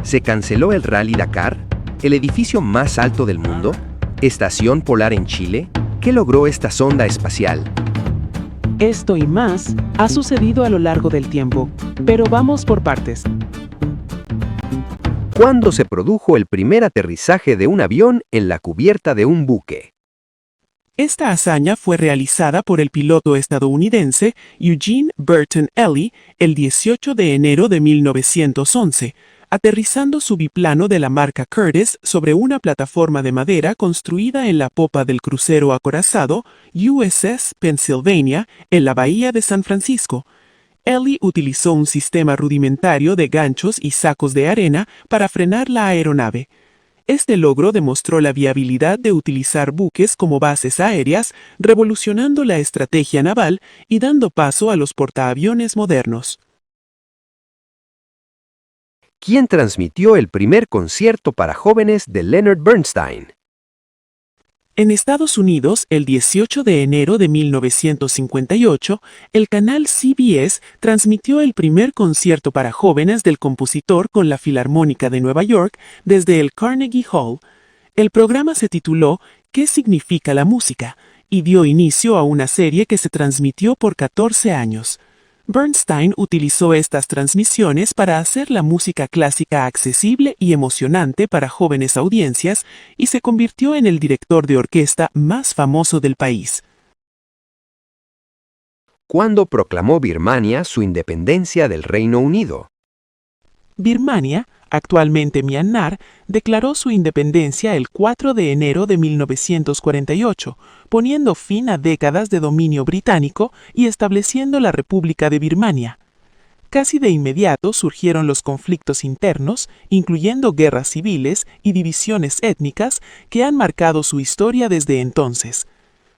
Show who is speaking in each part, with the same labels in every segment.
Speaker 1: ¿Se canceló el Rally Dakar? ¿El edificio más alto del mundo? ¿Estación polar en Chile? ¿Qué logró esta sonda espacial?
Speaker 2: Esto y más ha sucedido a lo largo del tiempo, pero vamos por partes.
Speaker 1: ¿Cuándo se produjo el primer aterrizaje de un avión en la cubierta de un buque?
Speaker 2: Esta hazaña fue realizada por el piloto estadounidense Eugene Burton Ely el 18 de enero de 1911, aterrizando su biplano de la marca Curtiss sobre una plataforma de madera construida en la popa del crucero acorazado USS Pennsylvania en la bahía de San Francisco. Ely utilizó un sistema rudimentario de ganchos y sacos de arena para frenar la aeronave. Este logro demostró la viabilidad de utilizar buques como bases aéreas, revolucionando la estrategia naval y dando paso a los portaaviones modernos.
Speaker 1: ¿Quién transmitió el primer concierto para jóvenes de Leonard Bernstein?
Speaker 2: En Estados Unidos, el 18 de enero de 1958, el canal CBS transmitió el primer concierto para jóvenes del compositor con la Filarmónica de Nueva York desde el Carnegie Hall. El programa se tituló ¿Qué significa la música? Y dio inicio a una serie que se transmitió por 14 años. Bernstein utilizó estas transmisiones para hacer la música clásica accesible y emocionante para jóvenes audiencias y se convirtió en el director de orquesta más famoso del país.
Speaker 1: ¿Cuándo proclamó Birmania su independencia del Reino Unido?
Speaker 2: Birmania, actualmente Myanmar, declaró su independencia el 4 de enero de 1948, poniendo fin a décadas de dominio británico y estableciendo la República de Birmania. Casi de inmediato surgieron los conflictos internos, incluyendo guerras civiles y divisiones étnicas que han marcado su historia desde entonces.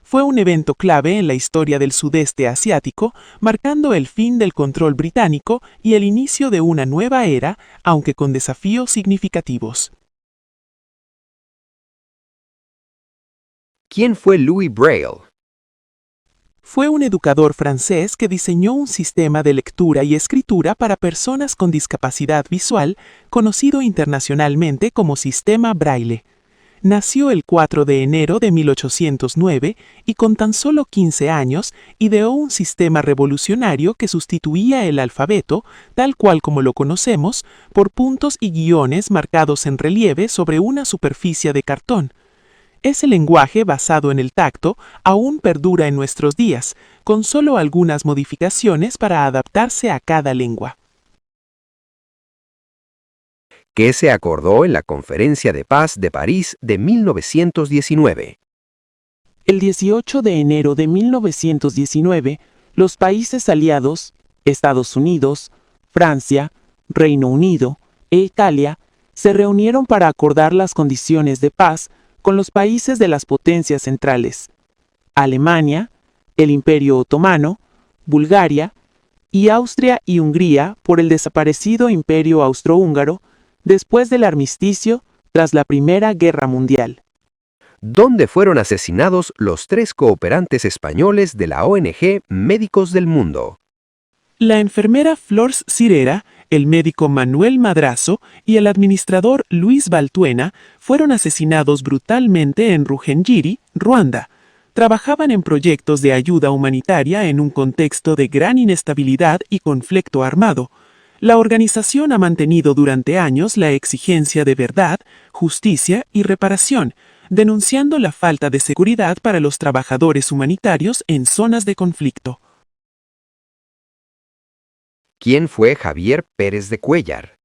Speaker 2: Fue un evento clave en la historia del sudeste asiático, marcando el fin del control británico y el inicio de una nueva era, aunque con desafíos significativos.
Speaker 1: ¿Quién fue Louis Braille?
Speaker 2: Fue un educador francés que diseñó un sistema de lectura y escritura para personas con discapacidad visual, conocido internacionalmente como Sistema Braille. Nació el 4 de enero de 1809 y con tan solo 15 años ideó un sistema revolucionario que sustituía el alfabeto, tal cual como lo conocemos, por puntos y guiones marcados en relieve sobre una superficie de cartón. Ese lenguaje basado en el tacto aún perdura en nuestros días, con solo algunas modificaciones para adaptarse a cada lengua.
Speaker 1: ¿Qué se acordó en la Conferencia de Paz de París de 1919?
Speaker 2: El 18 de enero de 1919, los países aliados, Estados Unidos, Francia, Reino Unido e Italia, se reunieron para acordar las condiciones de paz con los países de las potencias centrales, Alemania, el Imperio Otomano, Bulgaria y Austria y Hungría por el desaparecido Imperio Austrohúngaro, después del armisticio tras la Primera Guerra Mundial.
Speaker 1: ¿Dónde fueron asesinados los 3 cooperantes españoles de la ONG Médicos del Mundo?
Speaker 2: La enfermera Flors Cirera, el médico Manuel Madrazo y el administrador Luis Baltuena fueron asesinados brutalmente en Rugengiri, Ruanda. Trabajaban en proyectos de ayuda humanitaria en un contexto de gran inestabilidad y conflicto armado. La organización ha mantenido durante años la exigencia de verdad, justicia y reparación, denunciando la falta de seguridad para los trabajadores humanitarios en zonas de conflicto.
Speaker 1: ¿Quién fue Javier Pérez de Cuéllar?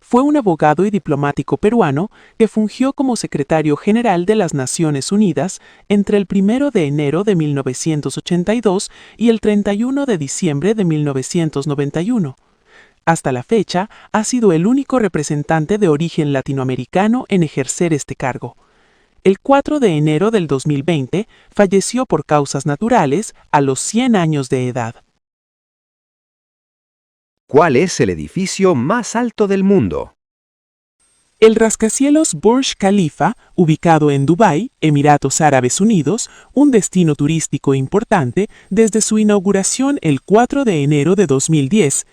Speaker 2: Fue un abogado y diplomático peruano que fungió como secretario general de las Naciones Unidas entre el 1 de enero de 1982 y el 31 de diciembre de 1991. Hasta la fecha, ha sido el único representante de origen latinoamericano en ejercer este cargo. El 4 de enero del 2020 falleció por causas naturales a los 100 años de edad.
Speaker 1: ¿Cuál es el edificio más alto del mundo?
Speaker 2: El rascacielos Burj Khalifa, ubicado en Dubái, Emiratos Árabes Unidos, un destino turístico importante desde su inauguración el 4 de enero de 2010,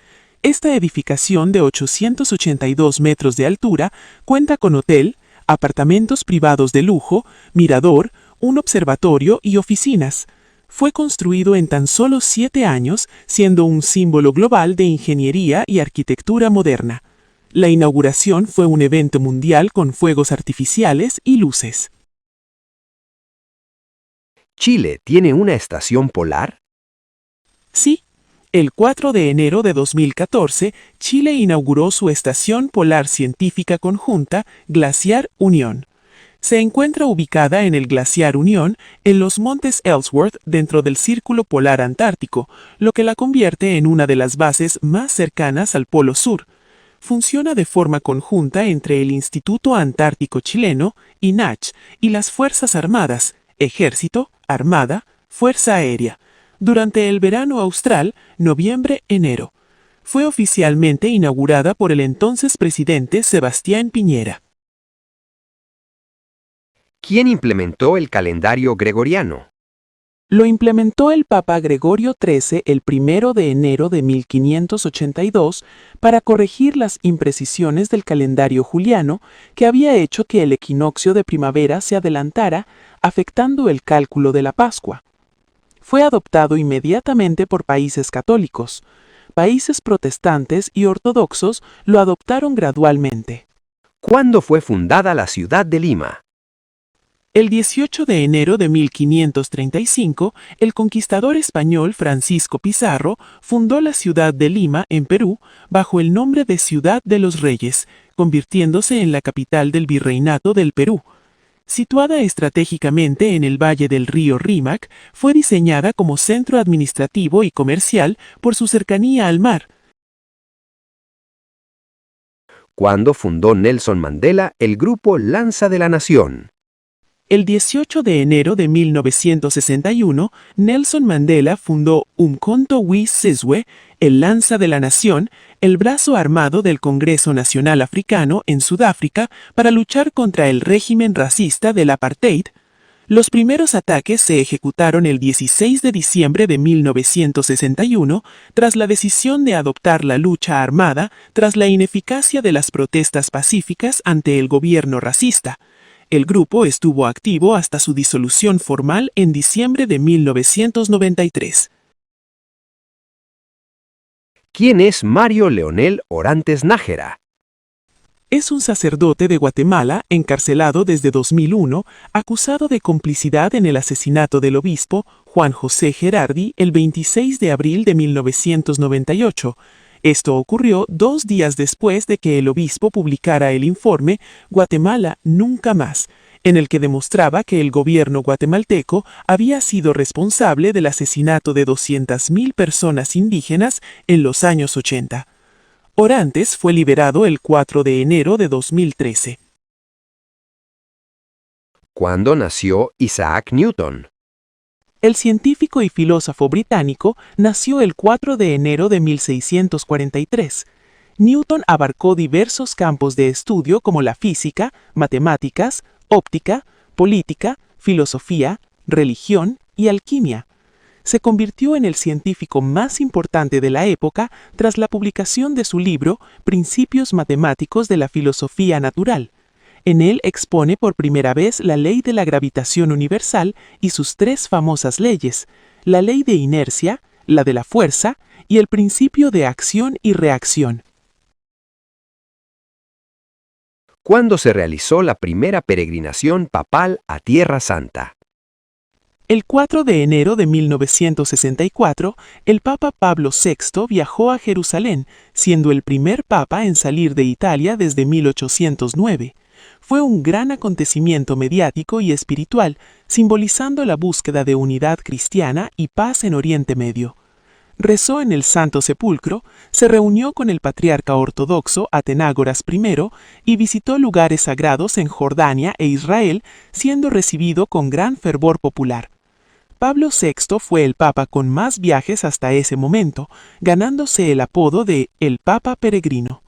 Speaker 2: Esta edificación de 882 metros de altura cuenta con hotel, apartamentos privados de lujo, mirador, un observatorio y oficinas. Fue construido en tan solo 7 años, siendo un símbolo global de ingeniería y arquitectura moderna. La inauguración fue un evento mundial con fuegos artificiales y luces.
Speaker 1: ¿Chile tiene una estación polar?
Speaker 2: Sí, el 4 de enero de 2014, Chile inauguró su Estación Polar Científica Conjunta, Glaciar Unión. Se encuentra ubicada en el Glaciar Unión, en los montes Ellsworth, dentro del Círculo Polar Antártico, lo que la convierte en una de las bases más cercanas al Polo Sur. Funciona de forma conjunta entre el Instituto Antártico Chileno, INACH, y las Fuerzas Armadas, Ejército, Armada, Fuerza Aérea, durante el verano austral, noviembre-enero. Fue oficialmente inaugurada por el entonces presidente Sebastián Piñera.
Speaker 1: ¿Quién implementó el calendario gregoriano?
Speaker 2: Lo implementó el Papa Gregorio XIII el 1 de enero de 1582 para corregir las imprecisiones del calendario juliano que había hecho que el equinoccio de primavera se adelantara, afectando el cálculo de la Pascua. Fue adoptado inmediatamente por países católicos. Países protestantes y ortodoxos lo adoptaron gradualmente.
Speaker 1: ¿Cuándo fue fundada la ciudad de Lima?
Speaker 2: El 18 de enero de 1535, el conquistador español Francisco Pizarro fundó la ciudad de Lima, en Perú, bajo el nombre de Ciudad de los Reyes, convirtiéndose en la capital del Virreinato del Perú. Situada estratégicamente en el valle del río Rímac, fue diseñada como centro administrativo y comercial por su cercanía al mar.
Speaker 1: ¿Cuándo fundó Nelson Mandela el grupo Lanza de la Nación?
Speaker 2: El 18 de enero de 1961, Nelson Mandela fundó Umkhonto we Sizwe, el Lanza de la Nación, el brazo armado del Congreso Nacional Africano en Sudáfrica para luchar contra el régimen racista del apartheid. Los primeros ataques se ejecutaron el 16 de diciembre de 1961 tras la decisión de adoptar la lucha armada tras la ineficacia de las protestas pacíficas ante el gobierno racista. El grupo estuvo activo hasta su disolución formal en diciembre de 1993.
Speaker 1: ¿Quién es Mario Leonel Orantes Nájera?
Speaker 2: Es un sacerdote de Guatemala encarcelado desde 2001, acusado de complicidad en el asesinato del obispo Juan José Gerardi el 26 de abril de 1998. Esto ocurrió 2 días después de que el obispo publicara el informe Guatemala Nunca Más, en el que demostraba que el gobierno guatemalteco había sido responsable del asesinato de 200.000 personas indígenas en los años 80. Orantes fue liberado el 4 de enero de 2013.
Speaker 1: ¿Cuándo nació Isaac Newton?
Speaker 2: El científico y filósofo británico nació el 4 de enero de 1643. Newton abarcó diversos campos de estudio como la física, matemáticas, óptica, política, filosofía, religión y alquimia. Se convirtió en el científico más importante de la época tras la publicación de su libro Principios Matemáticos de la Filosofía Natural. En él expone por primera vez la ley de la gravitación universal y sus 3 famosas leyes, la ley de inercia, la de la fuerza y el principio de acción y reacción.
Speaker 1: ¿Cuándo se realizó la primera peregrinación papal a Tierra Santa?
Speaker 2: El 4 de enero de 1964, el Papa Pablo VI viajó a Jerusalén, siendo el primer papa en salir de Italia desde 1809. Fue un gran acontecimiento mediático y espiritual, simbolizando la búsqueda de unidad cristiana y paz en Oriente Medio. Rezó en el Santo Sepulcro, se reunió con el patriarca ortodoxo Atenágoras I y visitó lugares sagrados en Jordania e Israel, siendo recibido con gran fervor popular. Pablo VI fue el papa con más viajes hasta ese momento, ganándose el apodo de el Papa Peregrino.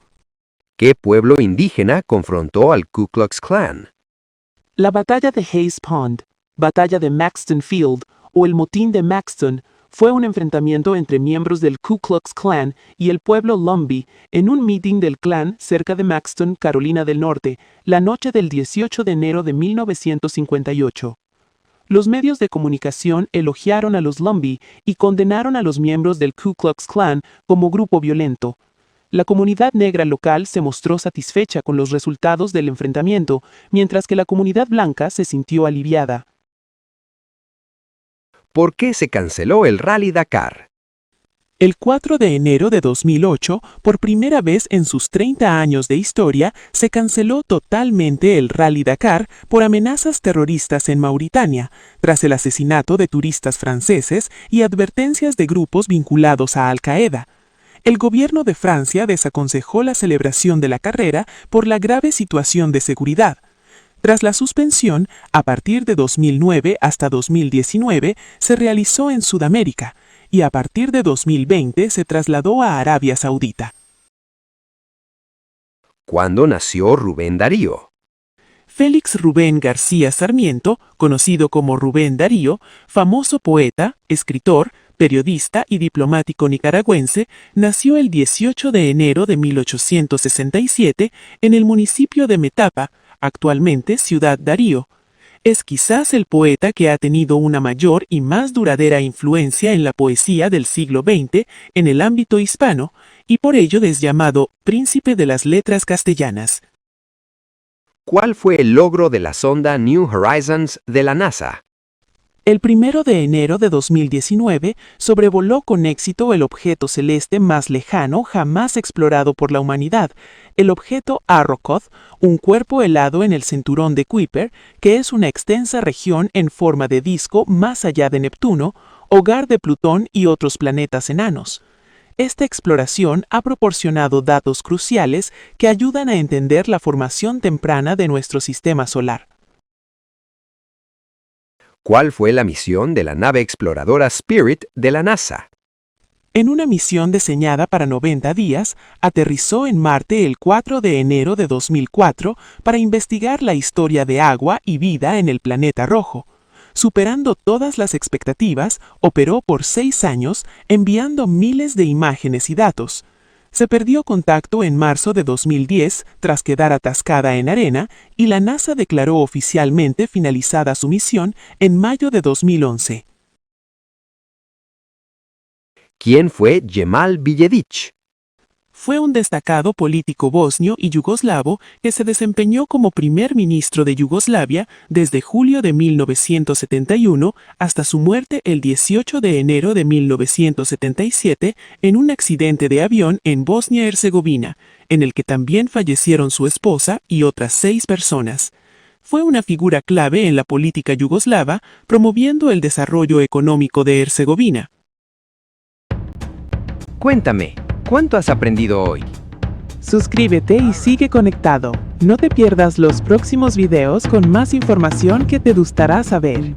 Speaker 1: ¿Qué pueblo indígena confrontó al Ku Klux Klan?
Speaker 3: La batalla de Hayes Pond, batalla de Maxton Field o el motín de Maxton
Speaker 2: Fue un enfrentamiento entre miembros del Ku Klux Klan y el pueblo Lumbee en un meeting del Klan cerca de Maxton, Carolina del Norte, la noche del 18 de enero de 1958. Los medios de comunicación elogiaron a los Lumbee y condenaron a los miembros del Ku Klux Klan como grupo violento. La comunidad negra local se mostró satisfecha con los resultados del enfrentamiento, mientras que la comunidad blanca se sintió aliviada.
Speaker 1: ¿Por qué se canceló el Rally Dakar?
Speaker 2: El 4 de enero de 2008, por primera vez en sus 30 años de historia, se canceló totalmente el Rally Dakar por amenazas terroristas en Mauritania, tras el asesinato de turistas franceses y advertencias de grupos vinculados a Al-Qaeda. El gobierno de Francia desaconsejó la celebración de la carrera por la grave situación de seguridad. Tras la suspensión, a partir de 2009 hasta 2019 se realizó en Sudamérica y a partir de 2020 se trasladó a Arabia Saudita.
Speaker 1: ¿Cuándo nació Rubén Darío?
Speaker 2: Félix Rubén García Sarmiento, conocido como Rubén Darío, famoso poeta, escritor, periodista y diplomático nicaragüense, nació el 18 de enero de 1867 en el municipio de Metapa, actualmente Ciudad Darío. Es quizás el poeta que ha tenido una mayor y más duradera influencia en la poesía del siglo XX en el ámbito hispano, y por ello es llamado Príncipe de las Letras Castellanas.
Speaker 1: ¿Cuál fue el logro de la sonda New Horizons de la NASA?
Speaker 2: El 1 de enero de 2019 sobrevoló con éxito el objeto celeste más lejano jamás explorado por la humanidad, el objeto Arrokoth, un cuerpo helado en el cinturón de Kuiper, que es una extensa región en forma de disco más allá de Neptuno, hogar de Plutón y otros planetas enanos. Esta exploración ha proporcionado datos cruciales que ayudan a entender la formación temprana de nuestro sistema solar.
Speaker 1: ¿Cuál fue la misión de la nave exploradora Spirit de la NASA?
Speaker 2: En una misión diseñada para 90 días, aterrizó en Marte el 4 de enero de 2004 para investigar la historia de agua y vida en el planeta rojo. Superando todas las expectativas, operó por 6 años enviando miles de imágenes y datos. Se perdió contacto en marzo de 2010 tras quedar atascada en arena y la NASA declaró oficialmente finalizada su misión en mayo de 2011.
Speaker 1: ¿Quién fue Cemal Biljević?
Speaker 2: Fue un destacado político bosnio y yugoslavo que se desempeñó como primer ministro de Yugoslavia desde julio de 1971 hasta su muerte el 18 de enero de 1977 en un accidente de avión en Bosnia-Herzegovina, en el que también fallecieron su esposa y otras 6 personas. Fue una figura clave en la política yugoslava, promoviendo el desarrollo económico de Herzegovina.
Speaker 1: Cuéntame, ¿cuánto has aprendido hoy?
Speaker 2: Suscríbete y sigue conectado. No te pierdas los próximos videos con más información que te gustará saber.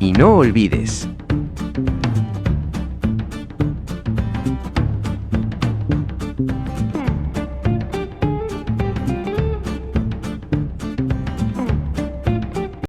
Speaker 1: Y no olvides,